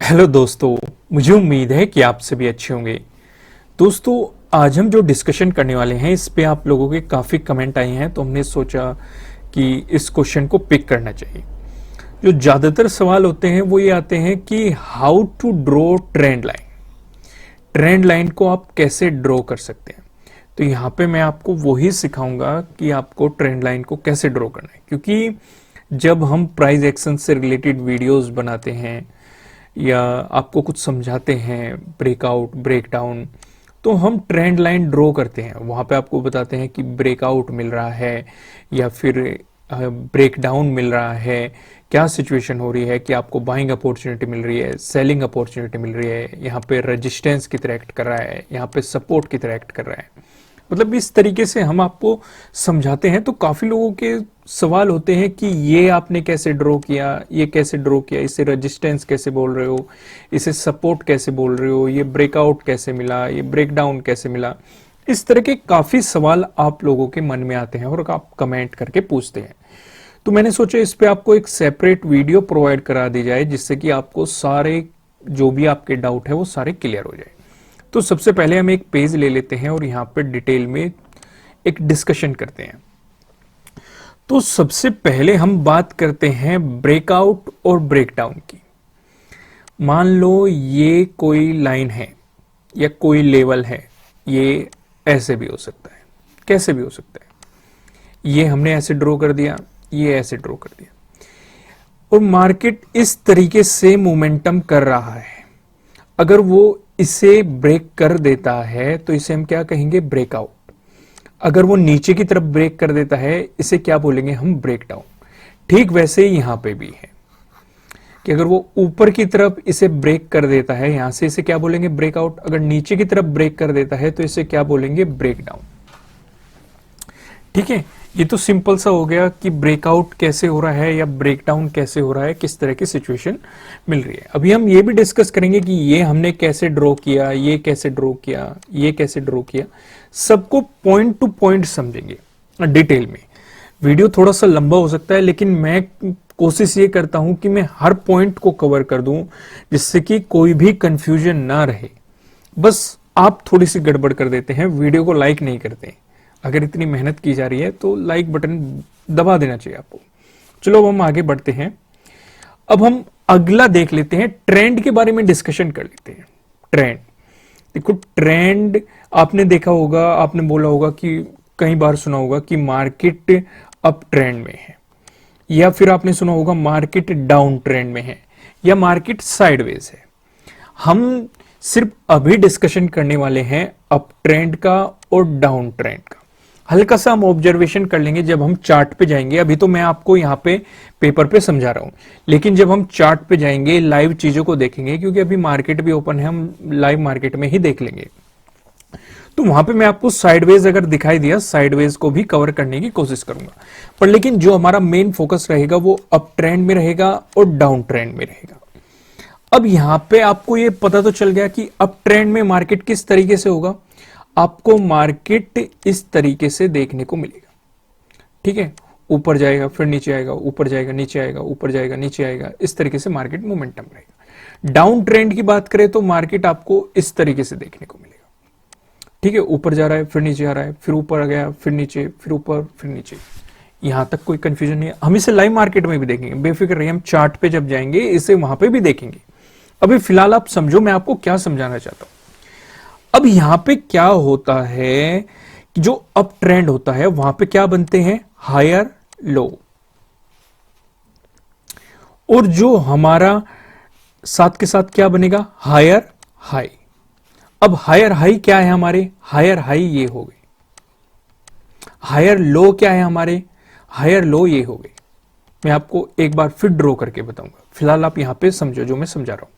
Hello दोस्तों, मुझे उम्मीद है कि आप सभी अच्छे होंगे। दोस्तों, आज हम जो डिस्कशन करने वाले हैं इस पे आप लोगों के काफ़ी कमेंट आए हैं, तो हमने सोचा कि इस क्वेश्चन को पिक करना चाहिए। जो ज़्यादातर सवाल होते हैं वो ये आते हैं कि how to draw trend line. Trend line को आप कैसे ड्रॉ कर सकते हैं। तो यहाँ पे मैं आपको वही सिखाऊंगा कि आपको ट्रेंड लाइन को कैसे ड्रॉ करना है, क्योंकि जब हम प्राइस एक्शन से रिलेटेड वीडियोस बनाते हैं या आपको कुछ समझाते हैं, ब्रेकआउट ब्रेकडाउन, तो हम ट्रेंड लाइन ड्रॉ करते हैं। वहां पे आपको बताते हैं कि ब्रेकआउट मिल रहा है या फिर ब्रेकडाउन मिल रहा है, क्या सिचुएशन हो रही है, कि आपको बाइंग अपॉर्चुनिटी मिल रही है, सेलिंग अपॉर्चुनिटी मिल रही है, यहाँ पे रेजिस्टेंस की तरह एक्ट कर रहा है, यहाँ पे सपोर्ट की तरह एक्ट कर रहा है। मतलब इस तरीके से हम आपको समझाते हैं। तो काफी लोगों के सवाल होते हैं कि ये आपने कैसे ड्रॉ किया, ये कैसे ड्रॉ किया, इसे रेजिस्टेंस कैसे बोल रहे हो, इसे सपोर्ट कैसे बोल रहे हो, ये ब्रेकआउट कैसे मिला, ये ब्रेकडाउन कैसे मिला। इस तरह के काफी सवाल आप लोगों के मन में आते हैं और आप कमेंट करके पूछते हैं। तो मैंने सोचा इस पे आपको एक सेपरेट वीडियो प्रोवाइड करा दी जाए, जिससे कि आपको सारे जो भी आपके डाउट है वो सारे क्लियर हो जाए। तो सबसे पहले हम एक पेज ले लेते हैं और यहाँ पे डिटेल में एक डिस्कशन करते हैं। तो सबसे पहले हम बात करते हैं ब्रेकआउट और ब्रेकडाउन की। मान लो ये कोई लाइन है या कोई लेवल है, ये ऐसे भी हो सकता है, कैसे भी हो सकता है। ये हमने ऐसे ड्रॉ कर दिया, ये ऐसे ड्रॉ कर दिया, और मार्केट इस तरीके से मोमेंटम कर रहा है। अगर वो इसे ब्रेक कर देता है तो इसे हम क्या कहेंगे, ब्रेकआउट। अगर वो नीचे की तरफ ब्रेक कर देता है इसे क्या बोलेंगे हम, ब्रेकडाउन। ठीक वैसे ही यहां पे भी है कि अगर वो ऊपर की तरफ इसे ब्रेक कर देता है, यहां से इसे क्या बोलेंगे, ब्रेकआउट। अगर नीचे की तरफ ब्रेक कर देता है तो इसे क्या बोलेंगे, ब्रेकडाउन। ठीक है, ये तो सिंपल सा हो गया कि ब्रेकआउट कैसे हो रहा है या ब्रेकडाउन कैसे हो रहा है, किस तरह की सिचुएशन मिल रही है। अभी हम ये भी डिस्कस करेंगे कि ये हमने कैसे ड्रॉ किया, ये कैसे ड्रॉ किया, ये कैसे ड्रॉ किया। सबको पॉइंट टू पॉइंट समझेंगे डिटेल में। वीडियो थोड़ा सा लंबा हो सकता है, लेकिन मैं कोशिश ये करता हूं कि मैं हर पॉइंट को कवर कर दूं, जिससे कि कोई भी कंफ्यूजन ना रहे। बस आप थोड़ी सी गड़बड़ कर देते हैं, वीडियो को लाइक नहीं करते। अगर इतनी मेहनत की जा रही है तो लाइक बटन दबा देना चाहिए आपको। चलो अब हम आगे बढ़ते हैं। अब हम अगला देख लेते हैं, ट्रेंड के बारे में डिस्कशन कर लेते हैं। ट्रेंड देखो, ट्रेंड आपने देखा होगा, आपने बोला होगा कि कई बार सुना होगा कि मार्केट अप ट्रेंड में है, या फिर आपने सुना होगा मार्केट डाउन ट्रेंड में है, या मार्केट साइडवेज है। हम सिर्फ अभी डिस्कशन करने वाले हैं अप ट्रेंड का और डाउन ट्रेंड का। हल्का सा हम ऑब्जर्वेशन कर लेंगे जब हम चार्ट पे जाएंगे। अभी तो मैं आपको यहाँ पे पेपर पे समझा रहा हूं, लेकिन जब हम चार्ट पे जाएंगे, लाइव चीजों को देखेंगे, क्योंकि अभी मार्केट भी ओपन है, हम लाइव मार्केट में ही देख लेंगे। तो वहां पे मैं आपको साइडवेज अगर दिखाई दिया, साइडवेज को भी कवर करने की कोशिश करूंगा। पर लेकिन जो हमारा मेन फोकस रहेगा वो अप ट्रेंड में रहेगा और डाउन ट्रेंड में रहेगा। अब यहां पे आपको ये पता तो चल गया कि अप ट्रेंड में मार्केट किस तरीके से होगा। आपको मार्केट इस तरीके से देखने को मिलेगा। ठीक है, ऊपर जाएगा फिर नीचे आएगा, ऊपर जाएगा नीचे आएगा, ऊपर जाएगा नीचे आएगा, इस तरीके से मार्केट मोमेंटम रहेगा। डाउन ट्रेंड की बात करें तो मार्केट आपको इस तरीके से देखने को मिलेगा। ठीक है, ऊपर जा रहा है फिर नीचे आ रहा है, फिर ऊपर आ गया फिर नीचे, फिर ऊपर फिर नीचे। यहां तक कोई कंफ्यूजन नहीं है। हम इसे लाइव मार्केट में भी देखेंगे, बेफिक्र रहिए। हम चार्ट पे जब जाएंगे इसे वहां पे भी देखेंगे। अभी फिलहाल आप समझो मैं आपको क्या समझाना चाहता हूं। अब यहां पे क्या होता है कि जो अप ट्रेंड होता है वहां पे क्या बनते हैं, हायर लो, और जो हमारा साथ के साथ क्या बनेगा, हायर हाई। अब हायर हाई क्या है हमारे, हायर हाई ये हो गए। हायर लो क्या है हमारे, हायर लो ये हो गए। मैं आपको एक बार फिर ड्रॉ करके बताऊंगा, फिलहाल आप यहां पे समझो जो मैं समझा रहा हूं।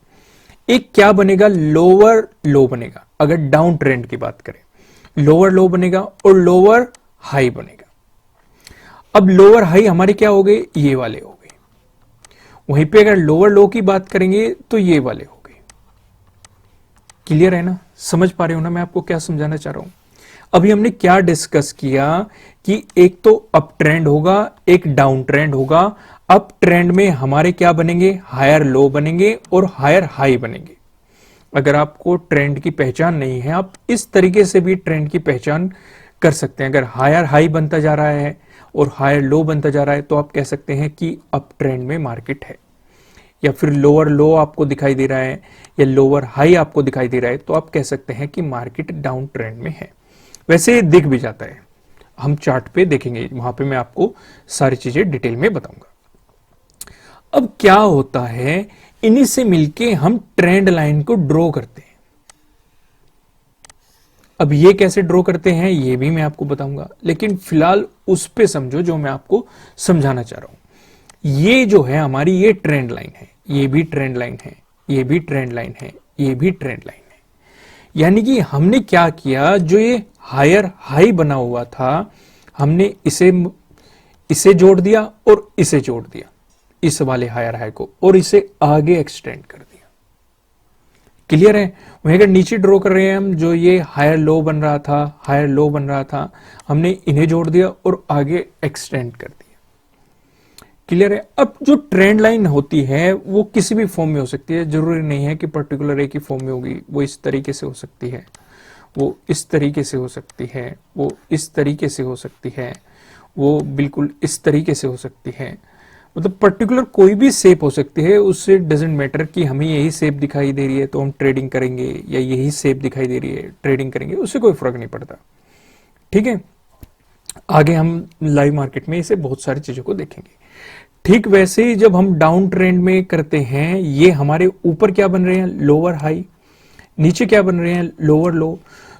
एक क्या बनेगा, लोअर लो बनेगा। अगर डाउन ट्रेंड की बात करें, लोअर लो बनेगा और लोअर हाई बनेगा। अब लोअर हाई हमारे क्या हो गए, ये वाले हो गए। वहीं पे अगर लोअर लो की बात करेंगे तो ये वाले हो गए। क्लियर है ना, समझ पा रहे हो ना मैं आपको क्या समझाना चाह रहा हूं। अभी हमने क्या डिस्कस किया कि एक तो अप ट्रेंड होगा, एक डाउन ट्रेंड होगा। अप ट्रेंड में हमारे क्या बनेंगे, हायर लो बनेंगे और हायर हाई बनेंगे। अगर आपको ट्रेंड की पहचान नहीं है, आप इस तरीके से भी ट्रेंड की पहचान कर सकते हैं। अगर हायर हाई बनता जा रहा है और हायर लो बनता जा रहा है तो आप कह सकते हैं कि अप ट्रेंड में मार्केट है। या फिर लोअर लो आपको दिखाई दे रहा है या लोअर हाई आपको दिखाई दे रहा है तो आप कह सकते हैं कि मार्केट डाउन ट्रेंड में है। वैसे ये दिख भी जाता है, हम चार्ट पे देखेंगे, वहां पे मैं आपको सारी चीजें डिटेल में बताऊंगा। अब क्या होता है, इन्हीं से मिलके हम ट्रेंड लाइन को ड्रॉ करते हैं। अब ये कैसे ड्रॉ करते हैं ये भी मैं आपको बताऊंगा, लेकिन फिलहाल उस पे समझो जो मैं आपको समझाना चाह रहा हूं। ये जो है हमारी ये ट्रेंड लाइन है, ये भी ट्रेंड लाइन है, ये भी ट्रेंड लाइन है, ये भी ट्रेंड लाइन है। यानी कि हमने क्या किया, जो ये हायर हाई बना हुआ था हमने इसे जोड़ दिया और इसे जोड़ दिया, इस वाले हायर हाई को, और इसे आगे एक्सटेंड कर दिया। क्लियर है? वहीं अगर नीचे ड्रॉ कर रहे हैं हम, जो ये हायर लो बन रहा था, हायर लो बन रहा था, हमने इन्हें जोड़ दिया और आगे एक्सटेंड कर दिया। क्लियर है? अब जो ट्रेंड लाइन होती है वो किसी भी फॉर्म में हो सकती है, जरूरी नहीं है कि पर्टिकुलर एक ही फॉर्म में होगी। वो इस तरीके से हो सकती है, वो इस तरीके से हो सकती है, वो इस तरीके से हो सकती है, वो बिल्कुल इस तरीके से हो सकती है। मतलब पर्टिकुलर कोई भी शेप हो सकती है, उससे डजेंट मैटर कि हमें यही शेप दिखाई दे रही है तो हम ट्रेडिंग करेंगे, या यही शेप दिखाई दे रही है ट्रेडिंग करेंगे, उससे कोई फर्क नहीं पड़ता। ठीक है, आगे हम लाइव मार्केट में इसे बहुत सारी चीजों को देखेंगे। ठीक वैसे ही जब हम डाउन ट्रेंड में करते हैं, ये हमारे ऊपर क्या बन रहे हैं, लोअर हाई, नीचे क्या बन रहे हैं, लोअर लो।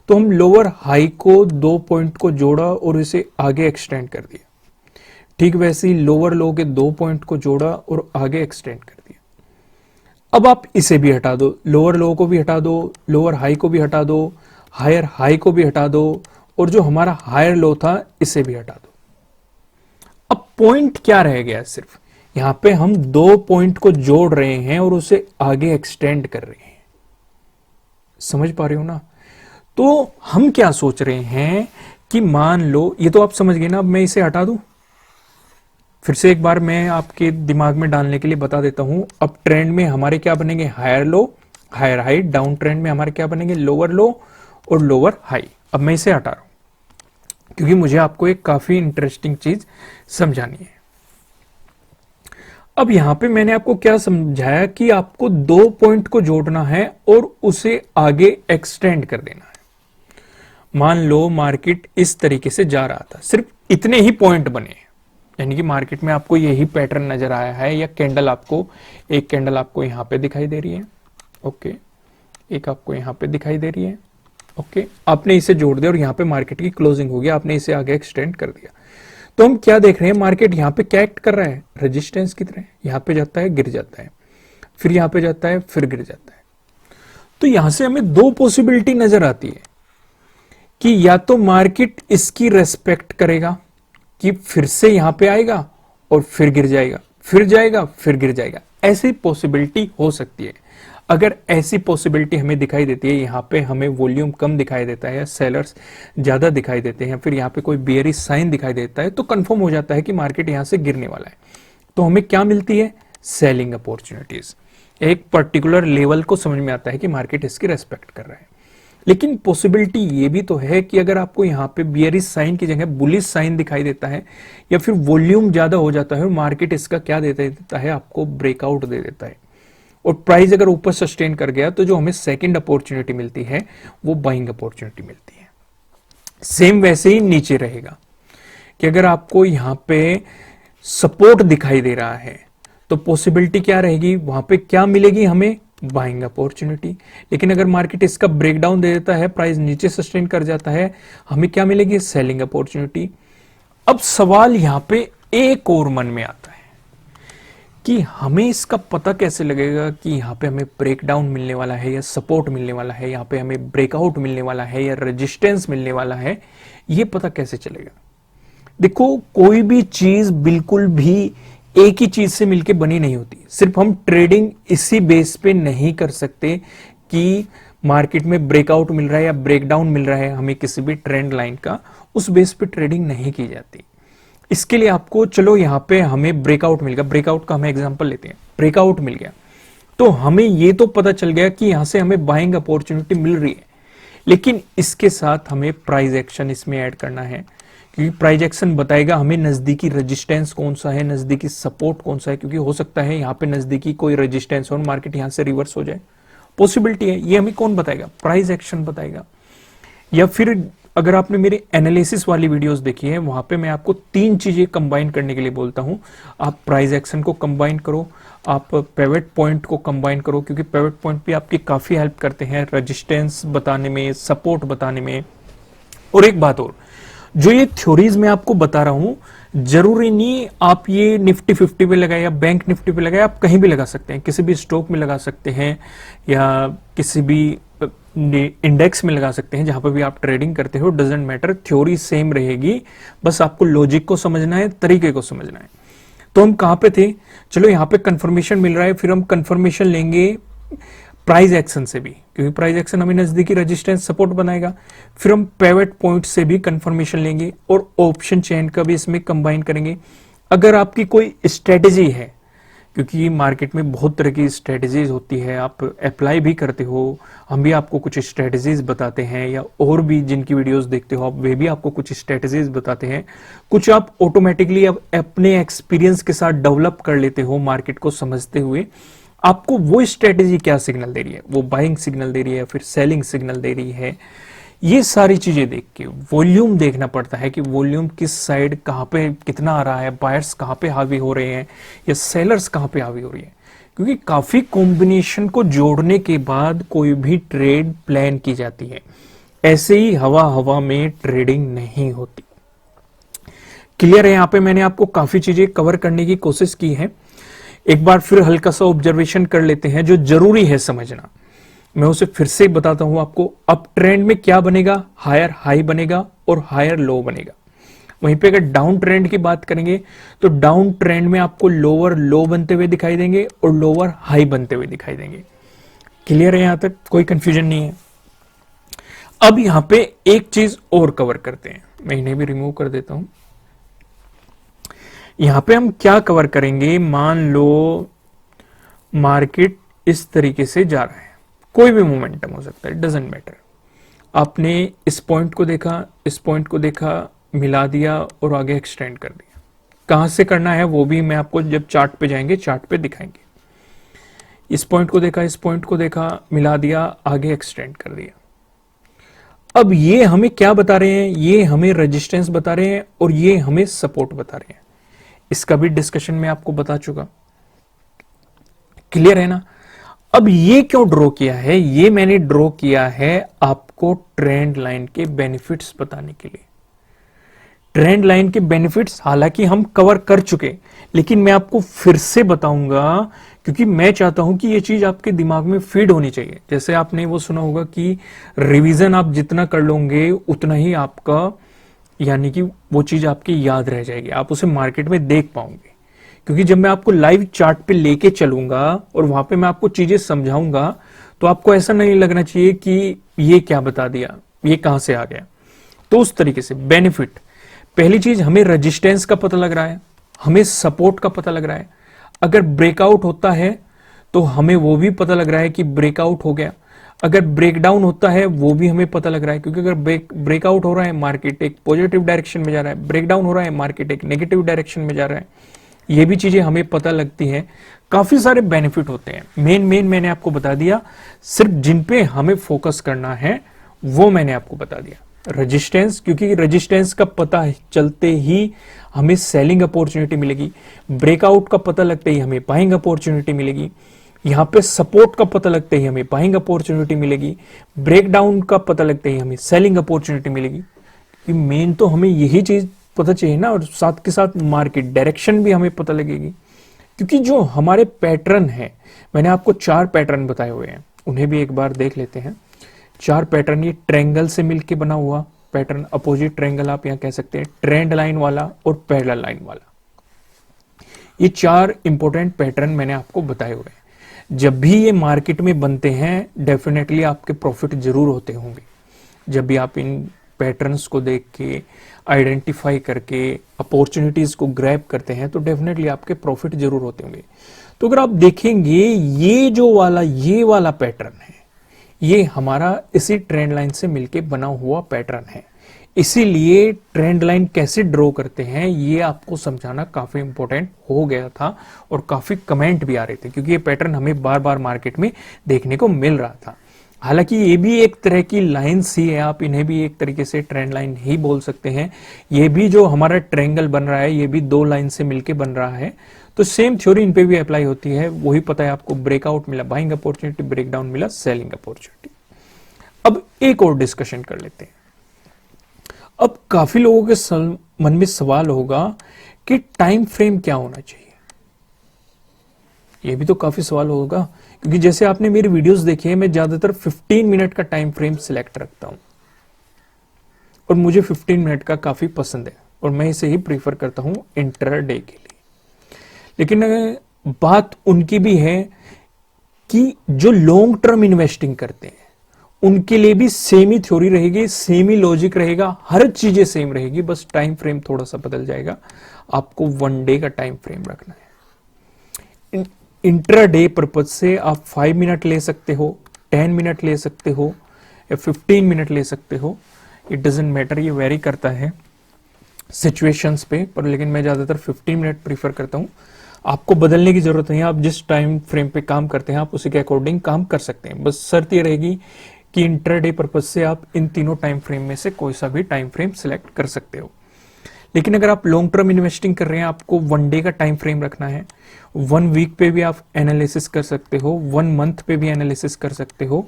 तो हम लोअर हाई को 2 पॉइंट को जोड़ा और इसे आगे एक्सटेंड कर दिया। ठीक वैसे ही लोअर लो के 2 पॉइंट को जोड़ा और आगे एक्सटेंड कर दिया। अब आप इसे भी हटा दो, लोअर लो को भी हटा दो, लोअर हाई को भी हटा दो, हायर हाई को भी हटा दो, और जो हमारा हायर लो था इसे भी हटा दो। अब पॉइंट क्या रह गया, सिर्फ यहां पे हम 2 पॉइंट को जोड़ रहे हैं और उसे आगे एक्सटेंड कर रहे हैं। समझ पा रहे हो ना? तो हम क्या सोच रहे हैं कि मान लो, ये तो आप समझ गए ना। अब मैं इसे हटा दूं, फिर से एक बार मैं आपके दिमाग में डालने के लिए बता देता हूं। अब ट्रेंड में हमारे क्या बनेंगे, higher low higher high. Down trend में हमारे क्या बनेंगे, लोअर लो और लोअर हाई। अब मैं इसे हटा रहा हूं क्योंकि मुझे आपको एक काफी इंटरेस्टिंग चीज समझानी है। अब यहां पे मैंने आपको क्या समझाया कि आपको 2 पॉइंट को जोड़ना है और उसे आगे एक्सटेंड कर देना है। मान लो मार्केट इस तरीके से जा रहा था, सिर्फ इतने ही पॉइंट बने, यानी कि मार्केट में आपको यही पैटर्न नजर आया है, या कैंडल आपको, एक कैंडल आपको यहां पे दिखाई दे रही है, ओके, एक आपको यहां पे दिखाई दे रही है, ओके। आपने इसे जोड़ दिया और यहां पे मार्केट की क्लोजिंग हो गया, आपने इसे आगे एक्सटेंड कर दिया। तो हम क्या देख रहे हैं, मार्केट यहां पे क्या एक्ट कर रहा है, रेजिस्टेंस की तरह। यहां पे जाता है, गिर जाता है, फिर यहां पे जाता है, फिर गिर जाता है। तो यहां से हमें 2 पॉसिबिलिटी नजर आती है कि या तो मार्केट इसकी रेस्पेक्ट करेगा कि फिर से यहां पे आएगा और फिर गिर जाएगा, फिर जाएगा, फिर गिर जाएगा। ऐसी पॉसिबिलिटी हो सकती है। अगर ऐसी पॉसिबिलिटी हमें दिखाई देती है, यहां पे हमें वॉल्यूम कम दिखाई देता है या सेलर्स ज्यादा दिखाई देते हैं, फिर यहां पे कोई बेयरिश साइन दिखाई देता है, तो कंफर्म हो जाता है कि मार्केट यहां से गिरने वाला है। तो हमें क्या मिलती है, सेलिंग अपॉर्चुनिटीज। एक पर्टिकुलर लेवल को समझ में आता है कि मार्केट इसकी रेस्पेक्ट कर रहा है। लेकिन पॉसिबिलिटी ये भी तो है कि अगर आपको यहां पे बियरिश साइन की जगह बुलिश साइन दिखाई देता है, या फिर वॉल्यूम ज्यादा हो जाता है और मार्केट इसका क्या देता है, आपको ब्रेकआउट दे देता है, और प्राइस अगर ऊपर सस्टेन कर गया, तो जो हमें सेकंड अपॉर्चुनिटी मिलती है वो बाइंग अपॉर्चुनिटी मिलती है। सेम वैसे ही नीचे रहेगा कि अगर आपको यहां पे सपोर्ट दिखाई दे रहा है, तो पॉसिबिलिटी क्या रहेगी, वहां पे क्या मिलेगी हमें, बाइंग अपॉर्चुनिटी। लेकिन अगर मार्केट इसका ब्रेकडाउन दे देता है, प्राइस नीचे सस्टेन कर जाता है, हमें क्या मिलेगी, सेलिंग अपॉर्चुनिटी। अब सवाल यहां पे एक और मन में आता है कि हमें इसका पता कैसे लगेगा कि यहां पे हमें ब्रेकडाउन मिलने वाला है या सपोर्ट मिलने वाला है, यहां पे हमें ब्रेकआउट मिलने वाला है या रेजिस्टेंस मिलने वाला है, ये पता कैसे चलेगा। देखो, कोई भी चीज बिल्कुल भी एक ही चीज से मिलके बनी नहीं होती। सिर्फ हम ट्रेडिंग इसी बेस पे नहीं कर सकते कि मार्केट में ब्रेकआउट मिल रहा है या ब्रेकडाउन मिल रहा है हमें किसी भी ट्रेंड लाइन का, उस बेस पे ट्रेडिंग नहीं की जाती। इसके लिए आपको, चलो यहाँ पे हमें ब्रेकआउट मिल गया, ब्रेकआउट का हमें एग्जांपल लेते हैं, ब्रेकआउट मिल गया तो हमें ये तो पता चल गया कि यहां से हमें बाइंग अपॉर्चुनिटी मिल रही है, लेकिन इसके साथ हमें प्राइस एक्शन इसमें ऐड करना है, क्योंकि प्राइस एक्शन बताएगा हमें नजदीकी रेजिस्टेंस कौन सा है, नजदीकी सपोर्ट कौन सा है, क्योंकि हो सकता है यहाँ पे नजदीकी कोई रेजिस्टेंस और मार्केट यहां से रिवर्स हो जाए, पॉसिबिलिटी है। ये हमें कौन बताएगा? प्राइस एक्शन बताएगा। या फिर अगर आपने मेरे एनालिसिस वाली वीडियोस देखी है, वहां पे मैं आपको 3 चीजें कंबाइन करने के लिए बोलता हूं। आप प्राइस एक्शन को कंबाइन करो, आप पिवट पॉइंट को कंबाइन करो, क्योंकि पिवट पॉइंट भी आपकी काफी हेल्प करते हैं रेजिस्टेंस बताने में, सपोर्ट बताने में। और एक बात और, जो ये थ्योरीज मैं आपको बता रहा हूं, जरूरी नहीं आप ये निफ्टी 50 पे लगाए या बैंक निफ्टी पे लगाए, आप कहीं भी लगा सकते हैं, किसी भी स्टॉक में लगा सकते हैं या किसी भी इंडेक्स में लगा सकते हैं, जहां पर भी आप ट्रेडिंग करते हो, डजेंट मैटर, थ्योरी सेम रहेगी, बस आपको लॉजिक को समझना है, तरीके को समझना है। तो हम कहां पे थे? चलो यहां पे कंफर्मेशन मिल रहा है, फिर हम कंफर्मेशन लेंगे प्राइस एक्शन से भी, क्योंकि प्राइस एक्शन हमें नजदीकी रेजिस्टेंस सपोर्ट बनाएगा। फिर हम पिवट पॉइंट से भी कंफर्मेशन लेंगे और ऑप्शन चेन का भी इसमें कंबाइन करेंगे। अगर आपकी कोई स्ट्रेटेजी है, क्योंकि मार्केट में बहुत तरह की स्ट्रेटेजीज होती है, आप अप्लाई भी करते हो, हम भी आपको कुछ स्ट्रेटेजीज बताते हैं, या और भी जिनकी वीडियोस देखते हो आप, वे भी आपको कुछ स्ट्रेटेजीज बताते हैं। कुछ आप ऑटोमेटिकली अब अपने एक्सपीरियंस के साथ डेवलप कर लेते हो मार्केट को समझते हुए। आपको वो स्ट्रेटेजी क्या सिग्नल दे रही है, वो बाइंग सिग्नल दे रही है या फिर सेलिंग सिग्नल दे रही है, ये सारी चीजें देख के वॉल्यूम देखना पड़ता है कि वॉल्यूम किस साइड कहां पे कितना आ रहा है, बायर्स कहां पे हावी हो रहे हैं या सेलर्स कहां पे हावी हो रही है, क्योंकि काफी कॉम्बिनेशन को जोड़ने के बाद कोई भी ट्रेड प्लान की जाती है। ऐसे ही हवा हवा में ट्रेडिंग नहीं होती। क्लियर है? यहां पे मैंने आपको काफी चीजें कवर करने की कोशिश की है। एक बार फिर हल्का सा ऑब्जर्वेशन कर लेते हैं जो जरूरी है समझना। मैं उसे फिर से बताता हूं आपको। अप ट्रेंड में क्या बनेगा? हायर हाई बनेगा और हायर लो बनेगा। वहीं पे अगर डाउन ट्रेंड की बात करेंगे तो डाउन ट्रेंड में आपको लोअर लो बनते हुए दिखाई देंगे और लोअर हाई बनते हुए दिखाई देंगे। क्लियर है? यहां तक कोई कंफ्यूजन नहीं है। अब यहां पे एक चीज और कवर करते हैं, मैं इन्हें भी रिमूव कर देता हूं। यहां पे हम क्या कवर करेंगे? मान लो मार्केट इस तरीके से जा रहा है, कोई भी मोमेंटम हो सकता है, डजंट मैटर। आपने इस पॉइंट को देखा, इस पॉइंट को देखा, मिला दिया और आगे एक्सटेंड कर दिया। कहां से करना है वो भी मैं आपको जब चार्ट पे जाएंगे चार्ट पे दिखाएंगे। इस पॉइंट को देखा, इस पॉइंट को देखा, मिला दिया, आगे एक्सटेंड कर दिया। अब ये हमें क्या बता रहे हैं? ये हमें रेजिस्टेंस बता रहे हैं और ये हमें सपोर्ट बता रहे हैं। इसका भी डिस्कशन में आपको बता चुका। क्लियर है ना? अब ये क्यों ड्रॉ किया है? ये मैंने ड्रॉ किया है आपको ट्रेंड लाइन के बेनिफिट्स बताने के लिए। ट्रेंड लाइन के बेनिफिट्स हालांकि हम कवर कर चुके, लेकिन मैं आपको फिर से बताऊंगा, क्योंकि मैं चाहता हूं कि ये चीज आपके दिमाग में फीड होनी चाहिए। जैसे आपने वो सुना होगा कि रिवीजन आप जितना कर लोगे उतना ही आपका, यानी कि वो चीज आपकी याद रह जाएगी, आप उसे मार्केट में देख पाओगे। क्योंकि जब मैं आपको लाइव चार्ट पे लेके चलूंगा और वहां पे मैं आपको चीजें समझाऊंगा, तो आपको ऐसा नहीं लगना चाहिए कि ये क्या बता दिया, ये कहां से आ गया। तो उस तरीके से बेनिफिट, पहली चीज हमें रेजिस्टेंस का पता लग रहा है, हमें सपोर्ट का पता लग रहा है। अगर ब्रेकआउट होता है तो हमें वो भी पता लग रहा है कि ब्रेकआउट हो गया। अगर ब्रेकडाउन होता है वो भी हमें पता लग रहा है, क्योंकि अगर ब्रेकआउट हो रहा है मार्केट एक पॉजिटिव डायरेक्शन में जा रहा है, ब्रेकडाउन हो रहा है मार्केट एक नेगेटिव डायरेक्शन में जा रहा है, ये भी चीजें हमें पता लगती हैं। काफी सारे बेनिफिट होते हैं। मेन मैंने आपको बता दिया, सिर्फ जिन पे हमें फोकस करना है वो मैंने आपको बता दिया। रेजिस्टेंस, क्योंकि रेजिस्टेंस का पता चलते ही हमें सेलिंग अपॉर्चुनिटी मिलेगी, ब्रेकआउट का पता लगते ही हमें बाइंग अपॉर्चुनिटी मिलेगी, यहां पे सपोर्ट का पता लगते ही हमें बाइंग अपॉर्चुनिटी मिलेगी, ब्रेकडाउन का पता लगते ही हमें सेलिंग अपॉर्चुनिटी मिलेगी। मेन तो हमें यही चीज पता चाहिए ना, और साथ के साथ मार्केट डायरेक्शन भी हमें पता लगेगी। क्योंकि जो हमारे पैटर्न है, मैंने आपको 4 पैटर्न बताए हुए हैं, उन्हें भी एक बार देख लेते हैं। 4 पैटर्न, ये ट्रायंगल से मिलकर बना हुआ पैटर्न, अपोजिट ट्रायंगल आप यहां कह सकते हैं, ट्रेंड लाइन वाला और पैरेलल लाइन वाला, ये 4 इंपॉर्टेंट पैटर्न मैंने आपको बताए हुए हैं। जब भी ये मार्केट में बनते हैं डेफिनेटली आपके प्रॉफिट जरूर होते होंगे। जब भी आप इन पैटर्न्स को देख के, आइडेंटिफाई करके अपॉर्चुनिटीज को ग्रैब करते हैं तो डेफिनेटली आपके प्रॉफिट जरूर होते होंगे। तो अगर आप देखेंगे ये वाला पैटर्न है, ये हमारा इसी ट्रेंड लाइन से मिलके बना हुआ पैटर्न है। इसीलिए ट्रेंड लाइन कैसे ड्रॉ करते हैं ये आपको समझाना काफी इंपॉर्टेंट हो गया था और काफी कमेंट भी आ रहे थे, क्योंकि ये पैटर्न हमें बार बार मार्केट में देखने को मिल रहा था। हालांकि ये भी एक तरह की लाइन्स ही है, आप इन्हें भी एक तरीके से ट्रेंड लाइन ही बोल सकते हैं। ये भी जो हमारा ट्रायंगल बन रहा है ये भी दो लाइन से मिलके बन रहा है, तो सेम थ्योरी इन पे भी अप्लाई होती है। वही पता है आपको, ब्रेकआउट मिला बाइंग अपॉर्चुनिटी, ब्रेकडाउन मिला सेलिंग अपॉर्चुनिटी। अब एक और डिस्कशन कर लेते हैं। अब काफी लोगों के मन में सवाल होगा कि टाइम फ्रेम क्या होना चाहिए। ये भी तो काफी सवाल होगा, क्योंकि जैसे आपने मेरी वीडियोस देखी है, मैं ज्यादातर 15 मिनट का टाइम फ्रेम सिलेक्ट रखता हूं और मुझे 15 मिनट का काफी पसंद है और मैं इसे ही प्रीफर करता हूं इंट्राडे के लिए। लेकिन बात उनकी भी है कि जो लॉन्ग टर्म इन्वेस्टिंग करते हैं उनके लिए भी सेम ही थ्योरी रहेगी, सेम ही लॉजिक रहेगा, हर चीजें सेम रहेगी, बस टाइम फ्रेम थोड़ा सा बदल जाएगा। आपको 1 डे का टाइम फ्रेम रखना है। इंट्राडे पर्पज से आप 5 मिनट ले सकते हो, 10 मिनट ले सकते हो या 15 मिनट ले सकते हो, इट डजेंट मैटर, ये वेरी करता है सिचुएशंस पे, पर लेकिन मैं ज्यादातर 15 मिनट प्रीफर करता हूं। आपको बदलने की जरूरत नहीं है, आप जिस टाइम फ्रेम पे काम करते हैं आप उसी के अकॉर्डिंग काम कर सकते हैं। बस शर्त ये रहेगी कि इंट्राडे पर्पज से आप इन तीनों टाइम फ्रेम में से कोई सा भी टाइम फ्रेम सिलेक्ट कर सकते हो। लेकिन अगर आप लॉन्ग टर्म इन्वेस्टिंग कर रहे हैं, आपको 1 डे का टाइम फ्रेम रखना है। 1 वीक पे भी आप एनालिसिस कर सकते हो, 1 मंथ पे भी एनालिसिस कर सकते हो।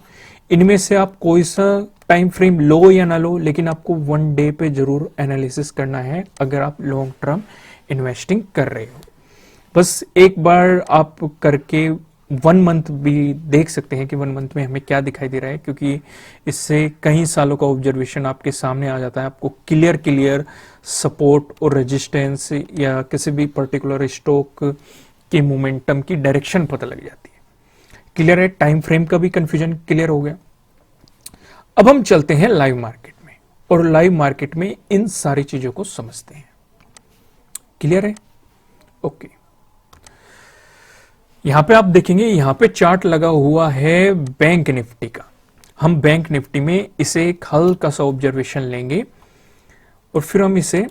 इनमें से आप कोई सा टाइम फ्रेम लो या ना लो, लेकिन आपको 1 डे पे जरूर एनालिसिस करना है अगर आप लॉन्ग टर्म इन्वेस्टिंग कर रहे हो। बस एक बार आप करके 1 मंथ भी देख सकते हैं कि 1 मंथ में हमें क्या दिखाई दे रहा है, क्योंकि इससे कई सालों का ऑब्जर्वेशन आपके सामने आ जाता है। आपको क्लियर सपोर्ट और रेजिस्टेंस या किसी भी पर्टिकुलर स्टॉक के मोमेंटम की डायरेक्शन पता लग जाती है। क्लियर है, टाइम फ्रेम का भी कंफ्यूजन क्लियर हो गया। अब हम चलते हैं लाइव मार्केट में और लाइव मार्केट में इन सारी चीजों को समझते हैं। क्लियर है? ओके। यहां पे आप देखेंगे, यहां पे चार्ट लगा हुआ है बैंक निफ्टी का। हम बैंक निफ्टी में इसे एक हल्का सा ऑब्जर्वेशन लेंगे और फिर हम इसे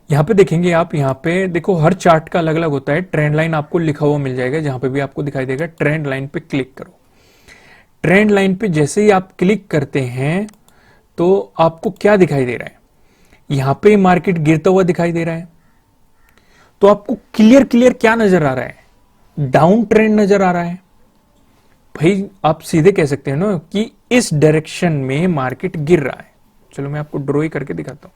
यहां पे देखेंगे। आप यहां पे देखो, हर चार्ट का अलग अलग होता है। ट्रेंड लाइन आपको लिखा हुआ मिल जाएगा, जहां पे भी आपको दिखाई देगा ट्रेंड लाइन पे क्लिक करो। ट्रेंड लाइन पे जैसे ही आप क्लिक करते हैं तो आपको क्या दिखाई दे रहा है, यहां पे मार्केट गिरता हुआ दिखाई दे रहा है। तो आपको क्लियर क्या नजर आ रहा है? डाउन ट्रेंड नजर आ रहा है। भाई आप सीधे कह सकते हैं ना कि इस डायरेक्शन में मार्केट गिर रहा है। चलो मैं आपको ड्रॉ ही करके दिखाता हूं।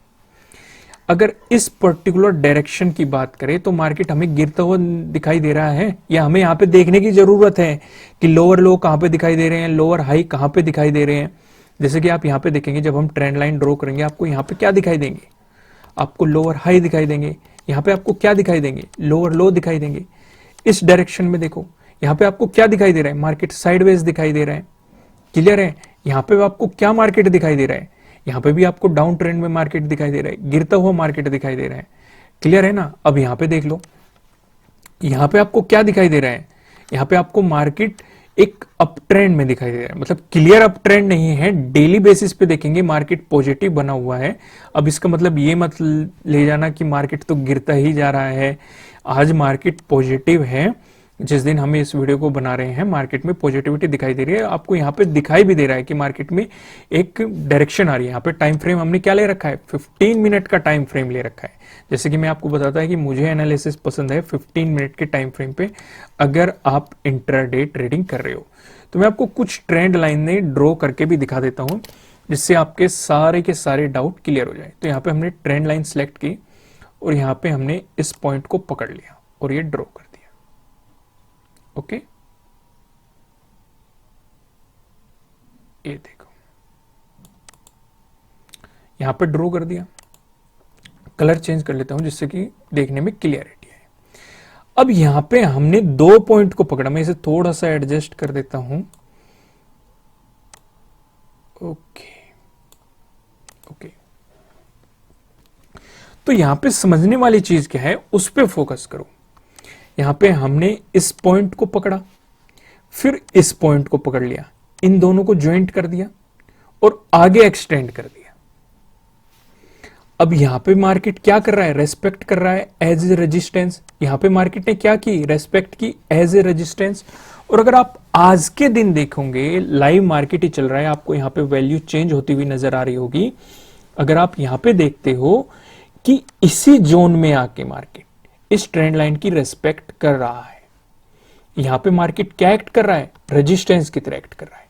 अगर इस पर्टिकुलर डायरेक्शन की बात करें तो मार्केट हमें गिरता हुआ दिखाई दे रहा है, या हमें यहां पे देखने की जरूरत है कि लोअर लो कहां पे दिखाई दे रहे हैं, लोअर हाई कहां पे दिखाई दे रहे हैं। जैसे कि आप यहां पे देखेंगे, जब हम ट्रेंड लाइन ड्रॉ करेंगे आपको यहां पे क्या दिखाई देंगे, आपको लोअर हाई दिखाई देंगे। यहां पे आपको क्या दिखाई देंगे, लोअर लो दिखाई देंगे। इस डायरेक्शन में देखो, यहां पे आपको क्या दिखाई दे रहा है, मार्केट साइडवेज दिखाई दे रहा है। क्लियर है? यहां पे आपको क्या मार्केट दिखाई दे रहा है, यहां पे भी आपको डाउन ट्रेंड में मार्केट दिखाई दे रहा है, गिरता हुआ मार्केट दिखाई दे रहा है। क्लियर है ना? अब यहां पे देख लो, यहां पे आपको क्या दिखाई दे रहा है, यहां पे आपको मार्केट एक अप ट्रेंड में दिखाई दे रहा है। मतलब क्लियर अप ट्रेंड नहीं है, डेली बेसिस पे देखेंगे मार्केट पॉजिटिव बना हुआ है। अब इसका मतलब ये मत ले जाना कि मार्केट तो गिरता ही जा रहा है। आज मार्केट पॉजिटिव है, जिस दिन हम इस वीडियो को बना रहे हैं मार्केट में पॉजिटिविटी दिखाई दे रही है। आपको यहाँ पे दिखाई भी दे रहा है कि मार्केट में एक डायरेक्शन आ रही है। यहाँ पे टाइम फ्रेम हमने क्या ले रखा है, 15 मिनट का टाइम फ्रेम ले रखा है। जैसे कि मैं आपको बताता है कि मुझे एनालिसिस पसंद है 15 मिनट के टाइम फ्रेम पे, अगर आप इंट्राडे ट्रेडिंग कर रहे हो। तो मैं आपको कुछ ट्रेंड लाइनें ड्रॉ करके भी दिखा देता हूं, जिससे आपके सारे के सारे डाउट क्लियर हो जाए। तो यहाँ पे हमने ट्रेंड लाइन सेलेक्ट की और यहाँ पे हमने इस पॉइंट को पकड़ लिया और ये ड्रॉ कर दिया। ओके, ये देखो यहां पे ड्रॉ कर दिया। कलर चेंज कर लेता हूं जिससे कि देखने में क्लियरिटी आए। अब यहां पे हमने 2 पॉइंट को पकड़ा, मैं इसे थोड़ा सा एडजस्ट कर देता हूं। ओके, ओके, तो यहां पे समझने वाली चीज क्या है उस पे फोकस करो। यहां पे हमने इस पॉइंट को पकड़ा, फिर इस पॉइंट को पकड़ लिया, इन दोनों को ज्वाइंट कर दिया और आगे एक्सटेंड कर दिया। अब यहां पे मार्केट क्या कर रहा है, रेस्पेक्ट कर रहा है एज ए रेजिस्टेंस। यहां पे मार्केट ने क्या की, रेस्पेक्ट की एज ए रेजिस्टेंस। और अगर आप आज के दिन देखोगे, लाइव मार्केट ही चल रहा है, आपको यहां पे वैल्यू चेंज होती हुई नजर आ रही होगी। अगर आप यहां पे देखते हो कि इसी जोन में आके मार्केट इस ट्रेंड लाइन की रेस्पेक्ट कर रहा है, यहां पे मार्केट क्या एक्ट कर रहा है, रेजिस्टेंस की तरह एक्ट कर रहा है।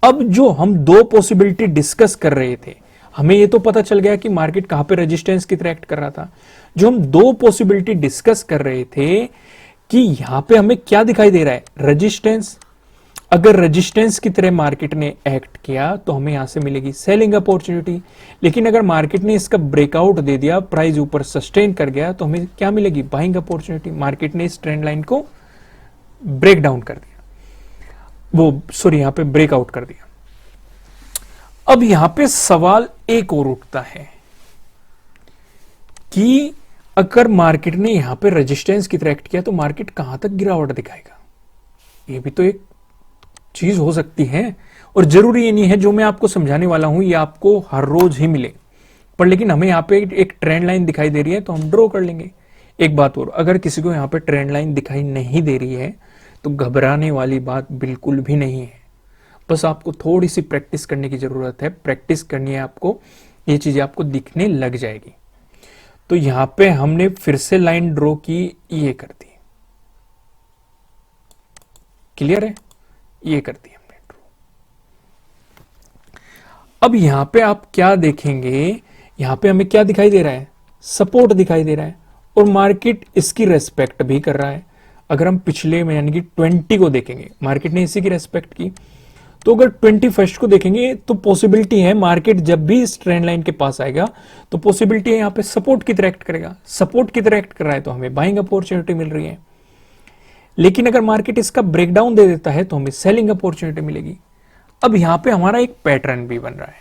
अब जो हम दो पॉसिबिलिटी डिस्कस कर रहे थे, हमें ये तो पता चल गया कि मार्केट कहां पे रेजिस्टेंस की तरह एक्ट कर रहा था। जो हम दो पॉसिबिलिटी डिस्कस कर रहे थे कि यहां पे हमें क्या दिखाई दे रहा है, रेजिस्टेंस। अगर रेजिस्टेंस की तरह मार्केट ने एक्ट किया तो हमें यहां से मिलेगी सेलिंग अपॉर्चुनिटी। लेकिन अगर मार्केट ने इसका ब्रेकआउट दे दिया, प्राइस ऊपर सस्टेन कर गया, तो हमें क्या मिलेगी, बाइंग अपॉर्चुनिटी। मार्केट ने इस ट्रेंड लाइन को ब्रेक डाउन कर दिया, यहां पे ब्रेकआउट कर दिया। अब यहां पे सवाल एक और उठता है कि अगर मार्केट ने यहां पे रेजिस्टेंस की तरह एक्ट किया तो मार्केट कहां तक गिरावट दिखाएगा। ये भी तो एक चीज हो सकती है, और जरूरी ये नहीं है जो मैं आपको समझाने वाला हूं ये आपको हर रोज ही मिले, पर लेकिन हमें यहां पे एक ट्रेंड लाइन दिखाई दे रही है तो हम ड्रॉ कर लेंगे। एक बात और, अगर किसी को यहां पे ट्रेंड लाइन दिखाई नहीं दे रही है तो घबराने वाली बात बिल्कुल भी नहीं है। बस आपको थोड़ी सी प्रैक्टिस करने की जरूरत है, प्रैक्टिस करनी है आपको, ये चीजें आपको दिखने लग जाएगी। तो यहां पे हमने फिर से लाइन ड्रॉ की, ये कर दी, क्लियर है, ये कर दी हमने ड्रॉ। अब यहां पे आप क्या देखेंगे, यहां पे हमें क्या दिखाई दे रहा है, सपोर्ट दिखाई दे रहा है, और मार्केट इसकी रेस्पेक्ट भी कर रहा है। अगर हम पिछले में यानी कि 20 को देखेंगे, मार्केट ने इसी की रेस्पेक्ट की, तो अगर 21 को देखेंगे तो पॉसिबिलिटी है मार्केट जब भी इस ट्रेंड लाइन के पास आएगा तो पॉसिबिलिटी है यहां पे सपोर्ट की तरह एक्ट करेगा। सपोर्ट की तरह एक्ट कर रहा है तो हमें बाइंग अपॉर्चुनिटी मिल रही है। लेकिन अगर मार्केट इसका ब्रेकडाउन दे देता है तो हमें सेलिंग अपॉर्चुनिटी मिलेगी। अब यहां पे हमारा एक पैटर्न भी बन रहा है,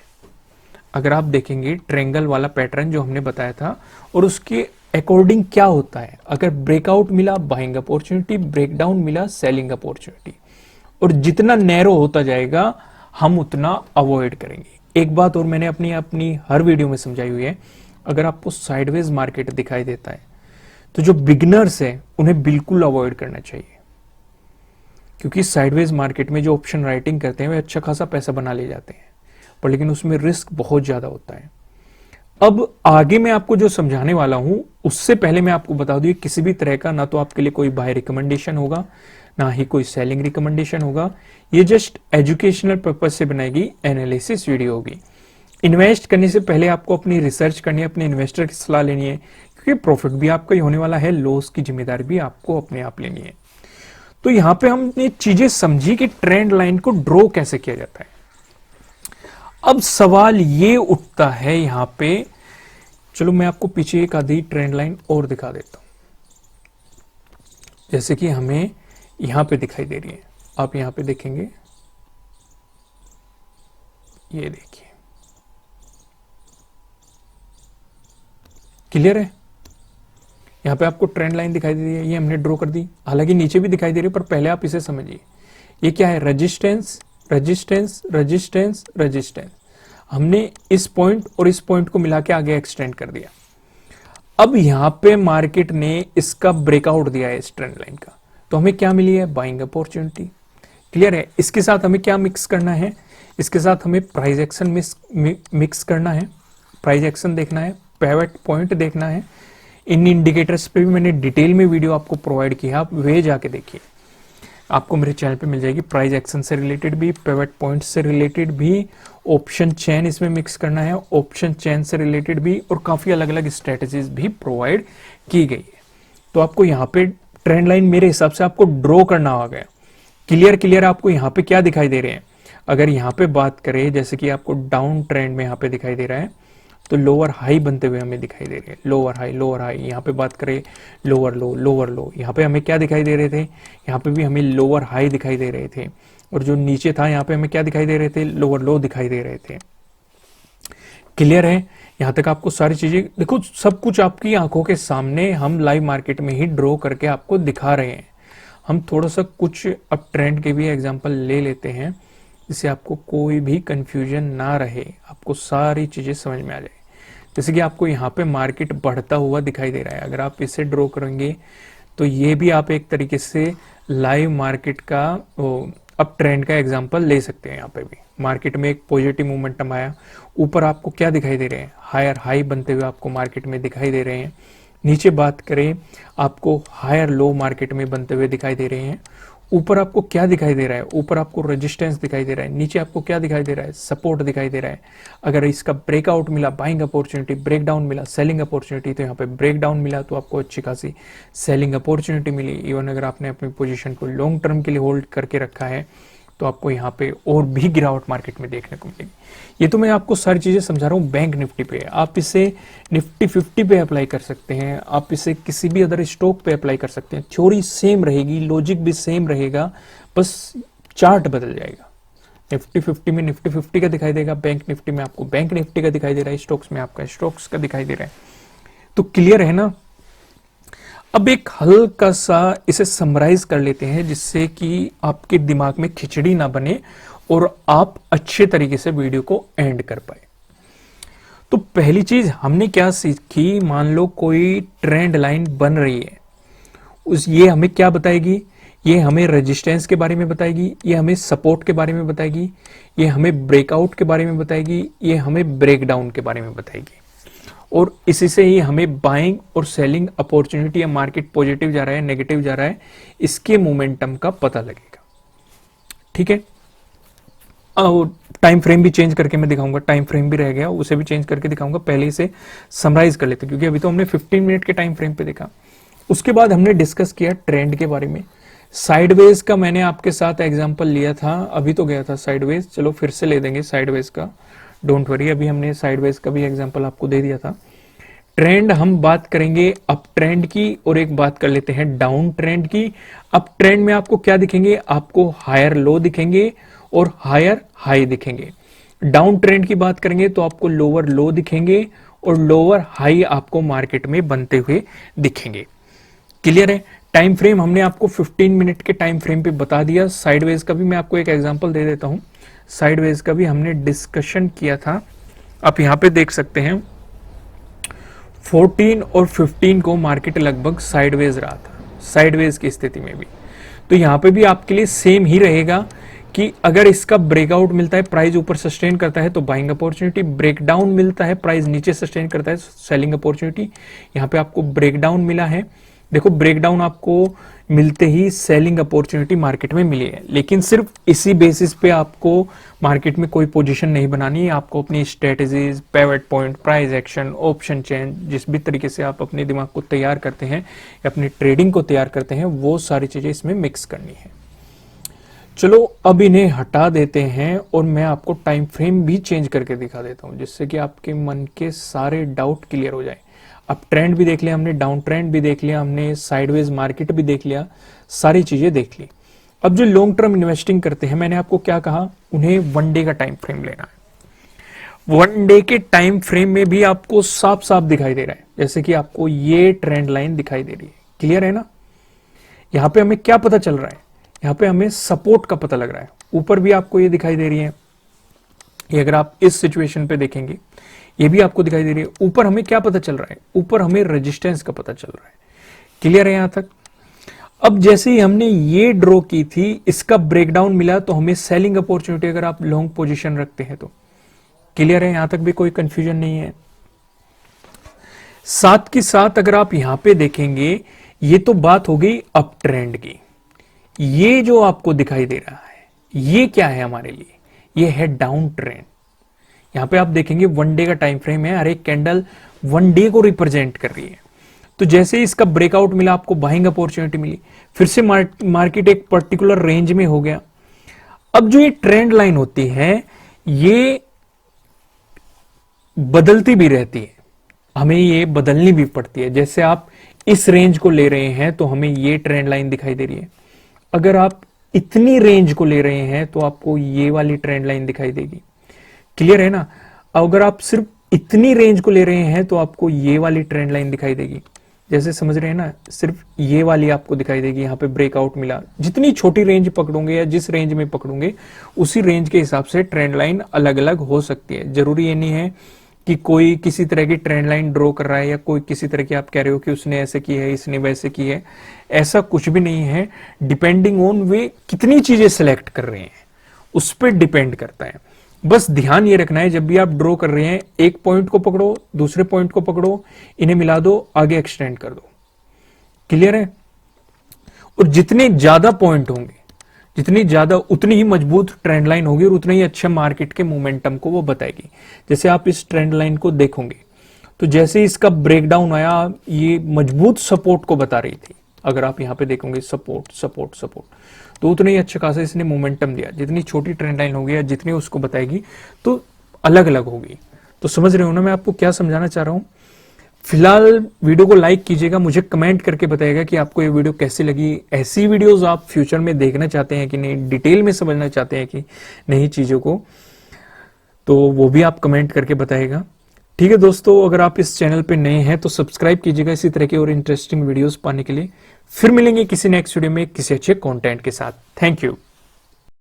अगर आप देखेंगे ट्रेंगल वाला पैटर्न जो हमने बताया था, और उसके अकॉर्डिंग क्या होता है, अगर ब्रेकआउट मिला बाइंग अपॉर्चुनिटी, ब्रेकडाउन मिला सेलिंग अपॉर्चुनिटी, और जितना नैरो होता जाएगा हम उतना अवॉइड करेंगे। एक बात और मैंने अपनी हर वीडियो में समझाई हुई है, अगर आपको साइडवेज मार्केट दिखाई देता है तो जो बिगिनर्स है उन्हें बिल्कुल अवॉइड करना चाहिए, क्योंकि साइडवेज मार्केट में जो ऑप्शन राइटिंग करते हैं वे अच्छा खासा पैसा बना ले जाते हैं, पर लेकिन उसमें रिस्क बहुत ज्यादा होता है। अब आगे मैं आपको जो समझाने वाला हूं उससे पहले मैं आपको बता दूं, किसी भी तरह का ना तो आपके लिए कोई बाय रिकमेंडेशन होगा, ना ही कोई सेलिंग रिकमेंडेशन होगा। ये जस्ट एजुकेशनल पर्पज से बनाएगी एनालिसिस वीडियो होगी। इन्वेस्ट करने से पहले आपको अपनी रिसर्च करनी है, अपने इन्वेस्टर की सलाह लेनी है, क्योंकि प्रॉफिट भी आपका ही होने वाला है, लॉस की जिम्मेदारी भी आपको अपने आप लेनी है। तो यहां पे हमने चीजें समझी कि ट्रेंड लाइन को ड्रॉ कैसे किया जाता है। अब सवाल ये उठता है यहां पे, चलो मैं आपको पीछे एक आधी ट्रेंड लाइन और दिखा देता हूं, जैसे कि हमें यहां पे दिखाई दे रही है। आप यहां पे देखेंगे, ये देखिए, क्लियर है, यहां पे आपको ट्रेंड लाइन दिखाई दे रही है, ये हमने ड्रॉ कर दी। हालांकि नीचे भी दिखाई दे रही है, पर पहले आप इसे समझिए, ये क्या है, रेजिस्टेंस रेजिस्टेंस रेजिस्टेंस रेजिस्टेंस। हमने इस पॉइंट और इस पॉइंट को मिला के आगे एक्सटेंड कर दिया। अब यहां पे मार्केट ने इसका ब्रेकआउट दिया है इस ट्रेंड लाइन का, तो हमें क्या मिली है, बाइंग अपॉर्चुनिटी। क्लियर है, इसके साथ हमें क्या मिक्स करना है, इसके साथ हमें प्राइस एक्शन मिक्स करना है, प्राइस एक्शन देखना है, पिवट पॉइंट देखना है। इन इंडिकेटर्स पे भी मैंने डिटेल में वीडियो आपको प्रोवाइड किया, आप वे जाके देखिए, आपको मेरे चैनल पे मिल जाएगी। प्राइस एक्शन से रिलेटेड भी, पिवट पॉइंट से रिलेटेड भी, ऑप्शन चेन इसमें मिक्स करना है, ऑप्शन चेन से रिलेटेड भी, और काफी अलग अलग स्ट्रेटेजीज भी प्रोवाइड की गई है। तो आपको यहाँ पे ट्रेंड लाइन मेरे हिसाब से आपको ड्रॉ करना होगा। क्लियर आपको यहाँ पे क्या दिखाई दे रहे हैं, अगर यहाँ पे बात करें, जैसे कि आपको डाउन ट्रेंड में यहाँ पे दिखाई दे रहा है, तो लोअर हाई बनते हुए हमें दिखाई दे रहे हैं, लोअर हाई। यहाँ पे बात करें लोअर लो, यहाँ पे हमें क्या दिखाई दे रहे थे, यहाँ पे भी हमें लोअर हाई दिखाई दे रहे थे, और जो नीचे था यहाँ पे हमें क्या दिखाई दे रहे थे, लोअर लो दिखाई दे रहे थे। क्लियर है? यहां तक आपको सारी चीजें देखो, सब कुछ आपकी आंखों के सामने हम लाइव मार्केट में ही ड्रॉ करके आपको दिखा रहे हैं। हम थोड़ा सा कुछ अब ट्रेंड के भी एग्जांपल ले लेते हैं, जिससे आपको कोई भी कंफ्यूजन ना रहे, आपको सारी चीजें समझ में आ जाए। जैसे कि आपको यहाँ पे मार्केट बढ़ता हुआ दिखाई दे रहा है, अगर आप इसे ड्रॉ करेंगे तो ये भी आप एक तरीके से लाइव मार्केट का अप ट्रेंड का एग्जांपल ले सकते हैं। यहाँ पे भी मार्केट में एक पॉजिटिव मोमेंटम आया, ऊपर आपको क्या दिखाई दे रहे हैं, हायर हाई बनते हुए आपको मार्केट में दिखाई दे रहे हैं। नीचे बात करें, आपको हायर लो मार्केट में बनते हुए दिखाई दे रहे हैं। ऊपर आपको क्या दिखाई दे रहा है, ऊपर आपको रेजिस्टेंस दिखाई दे रहा है, नीचे आपको क्या दिखाई दे रहा है, सपोर्ट दिखाई दे रहा है। अगर इसका ब्रेकआउट मिला बाइंग अपॉर्चुनिटी, ब्रेकडाउन मिला सेलिंग अपॉर्चुनिटी, तो यहाँ पे ब्रेकडाउन मिला तो आपको अच्छी खासी सेलिंग अपॉर्चुनिटी मिली। इवन अगर आपने अपनी पोजीशन को लॉन्ग टर्म के लिए होल्ड करके रखा है तो आपको यहाँ पे और भी गिरावट मार्केट में देखने को मिलेगी। ये तो मैं आपको सारी चीजें समझा रहा हूँ बैंक निफ्टी पे। आप इसे निफ्टी 50 पे अप्लाई कर सकते हैं, आप इसे किसी भी अदर स्टॉक पे अप्लाई कर सकते हैं। थ्योरी सेम रहेगी, लॉजिक भी सेम रहेगा, बस चार्ट बदल जाएगा। निफ्टी 50 में निफ्टी 50 का दिखाई देगा, बैंक निफ्टी में आपको बैंक निफ्टी का दिखाई दे रहा है, स्टॉक्स में आपका स्टॉक्स का दिखाई दे रहा है। तो क्लियर है ना? अब एक हल्का सा इसे समराइज कर लेते हैं, जिससे कि आपके दिमाग में खिचड़ी ना बने और आप अच्छे तरीके से वीडियो को एंड कर पाए। तो पहली चीज हमने क्या सीखी, मान लो कोई ट्रेंड लाइन बन रही है, ये हमें क्या बताएगी, ये हमें रेजिस्टेंस के बारे में बताएगी, ये हमें सपोर्ट के बारे में बताएगी, ये हमें ब्रेकआउट के बारे में बताएगी, ये हमें ब्रेकडाउन के बारे में बताएगी। और इसी से ही हमें बाइंग और सेलिंग अपॉर्चुनिटी या मार्केट पॉजिटिव जा रहा है नेगेटिव जा रहा है, इसके मोमेंटम का पता लगेगा। ठीक है? टाइम फ्रेम भी चेंज करके मैं दिखाऊंगा, टाइम फ्रेम भी रह गया उसे भी चेंज करके दिखाऊंगा। पहले इसे समराइज कर लेते, क्योंकि अभी तो हमने 15 मिनट के टाइम फ्रेम पे देखा। उसके बाद हमने डिस्कस किया ट्रेंड के बारे में। साइडवेज का मैंने आपके साथ एग्जांपल लिया था, अभी तो गया था साइडवेज, चलो फिर से ले देंगे साइडवेज का, डोंट वरी। अभी हमने साइडवेज का भी एग्जांपल आपको दे दिया था। ट्रेंड हम बात करेंगे अप ट्रेंड की, और एक बात कर लेते हैं डाउन ट्रेंड की। अप ट्रेंड में आपको क्या दिखेंगे, आपको हायर लो दिखेंगे और हायर हाई दिखेंगे। डाउन ट्रेंड की बात करेंगे तो आपको लोअर लो दिखेंगे और लोअर हाई आपको मार्केट में बनते हुए दिखेंगे। क्लियर है? टाइम फ्रेम हमने आपको 15 मिनट के टाइम फ्रेम पे बता दिया। साइडवेज का भी मैं आपको एक एग्जांपल दे देता हूं। साइडवेज का भी हमने डिस्कशन किया था, आप यहां पे देख सकते हैं 14 और 15 को मार्केट लगभग साइडवेज रहा था, साइडवेज की स्थिति में भी। तो यहां पे भी आपके लिए सेम ही रहेगा कि अगर इसका ब्रेकआउट मिलता है, प्राइस ऊपर सस्टेन करता है तो बाइंग अपॉर्चुनिटी, ब्रेकडाउन मिलता है, प्राइस नीचे सस्टेन करता है सेलिंग अपॉर्चुनिटी। यहां पे आपको ब्रेकडाउन मिला है, देखो ब्रेकडाउन आपको मिलते ही सेलिंग अपॉर्चुनिटी मार्केट में मिली है। लेकिन सिर्फ इसी बेसिस पे आपको मार्केट में कोई पोजीशन नहीं बनानी है, आपको अपनी strategies, pivot point, price action, option chain, जिस भी तरीके से आप अपने दिमाग को तैयार करते हैं या अपनी ट्रेडिंग को तैयार करते हैं, वो सारी चीजें इसमें मिक्स करनी है। चलो अब इन्हें हटा देते हैं और मैं आपको टाइम फ्रेम भी चेंज करके दिखा देता हूं, जिससे कि आपके मन के सारे डाउट क्लियर हो जाए। अब ट्रेंड भी देख लिया हमने, डाउन ट्रेंड भी देख लिया हमने, साइडवेज मार्केट भी देख लिया, सारी चीजें देख ली। अब जो लॉन्ग टर्म इन्वेस्टिंग करते हैं, मैंने आपको क्या कहा, उन्हें वन डे का टाइम फ्रेम लेना है। वन डे के टाइम फ्रेम में भी आपको साफ साफ दिखाई दे रहा है, जैसे कि आपको ये ट्रेंड लाइन दिखाई दे रही है। क्लियर है ना? यहां पे हमें क्या पता चल रहा है, यहां पे हमें सपोर्ट का पता लग रहा है। ऊपर भी आपको ये दिखाई दे रही है, ये अगर आप इस सिचुएशन पे देखेंगे ये भी आपको दिखाई दे रही है। ऊपर हमें क्या पता चल रहा है, ऊपर हमें रेजिस्टेंस का पता चल रहा है। क्लियर है यहां तक? अब जैसे ही हमने ये ड्रॉ की थी, इसका ब्रेकडाउन मिला तो हमें सेलिंग अपॉर्चुनिटी, अगर आप लॉन्ग पोजीशन रखते हैं तो। क्लियर है? यहां तक भी कोई कंफ्यूजन नहीं है। साथ के साथ अगर आप यहां पे देखेंगे, ये तो बात हो गई अप ट्रेंड की। ये जो आपको दिखाई दे रहा है, ये क्या है हमारे लिए, ये है डाउन ट्रेंड। यहां पे आप देखेंगे वन डे का टाइम फ्रेम है, हर एक कैंडल वन डे को रिप्रेजेंट कर रही है। तो जैसे ही इसका ब्रेकआउट मिला, आपको बाइंग अपॉर्चुनिटी मिली, फिर से मार्केट एक पर्टिकुलर रेंज में हो गया। अब जो ये ट्रेंड लाइन होती है, ये बदलती भी रहती है, हमें ये बदलनी भी पड़ती है। जैसे आप इस रेंज को ले रहे हैं तो हमें ये ट्रेंड लाइन दिखाई दे रही है, अगर आप इतनी रेंज को ले रहे हैं तो आपको ये वाली ट्रेंड लाइन दिखाई देगी। क्लियर है ना? अगर आप सिर्फ इतनी रेंज को ले रहे हैं तो आपको ये वाली ट्रेंड लाइन दिखाई देगी, जैसे समझ रहे हैं ना, सिर्फ ये वाली आपको दिखाई देगी। यहाँ पे ब्रेकआउट मिला, जितनी छोटी रेंज पकड़ोगे या जिस रेंज में पकड़ोगे उसी रेंज के हिसाब से ट्रेंड लाइन अलग अलग हो सकती है। जरूरी ये नहीं है कि कोई किसी तरह की ट्रेंड लाइन ड्रॉ कर रहा है या कोई किसी तरह की आप कह रहे हो कि उसने ऐसे की है, इसने वैसे की है, ऐसा कुछ भी नहीं है। डिपेंडिंग ऑन वे कितनी चीजें सिलेक्ट कर रहे हैं उस पर डिपेंड करता है। बस ध्यान ये रखना है, जब भी आप ड्रॉ कर रहे हैं एक पॉइंट को पकड़ो, दूसरे पॉइंट को पकड़ो, इन्हें मिला दो, आगे एक्सटेंड कर दो। क्लियर है? और जितने ज्यादा पॉइंट होंगे, जितनी ज्यादा, उतनी ही मजबूत ट्रेंड लाइन होगी और उतने ही अच्छे मार्केट के मोमेंटम को वो बताएगी। जैसे आप इस ट्रेंड लाइन को देखोगे तो जैसे इसका ब्रेकडाउन आया, ये मजबूत सपोर्ट को बता रही थी। अगर आप यहां पे देखोगे सपोर्ट सपोर्ट सपोर्ट, तो उतने ही अच्छे खासा इसने मोमेंटम दिया। जितनी छोटी ट्रेंड लाइन होगी या जितनी उसको बताएगी तो अलग अलग होगी। तो समझ रहे हो ना मैं आपको क्या समझाना चाह रहा हूं। फिलहाल वीडियो को लाइक कीजिएगा, मुझे कमेंट करके बताइएगा कि आपको ये वीडियो कैसी लगी। ऐसी वीडियोस आप फ्यूचर में देखना चाहते हैं कि नहीं, डिटेल में समझना चाहते हैं कि नहीं चीजों को, तो वो भी आप कमेंट करके बताइएगा। ठीक है दोस्तों, अगर आप इस चैनल पे नए हैं तो सब्सक्राइब कीजिएगा इसी तरह के और इंटरेस्टिंग वीडियोस पाने के लिए। फिर मिलेंगे किसी नेक्स्ट वीडियो में किसी अच्छे कंटेंट के साथ। Thank you.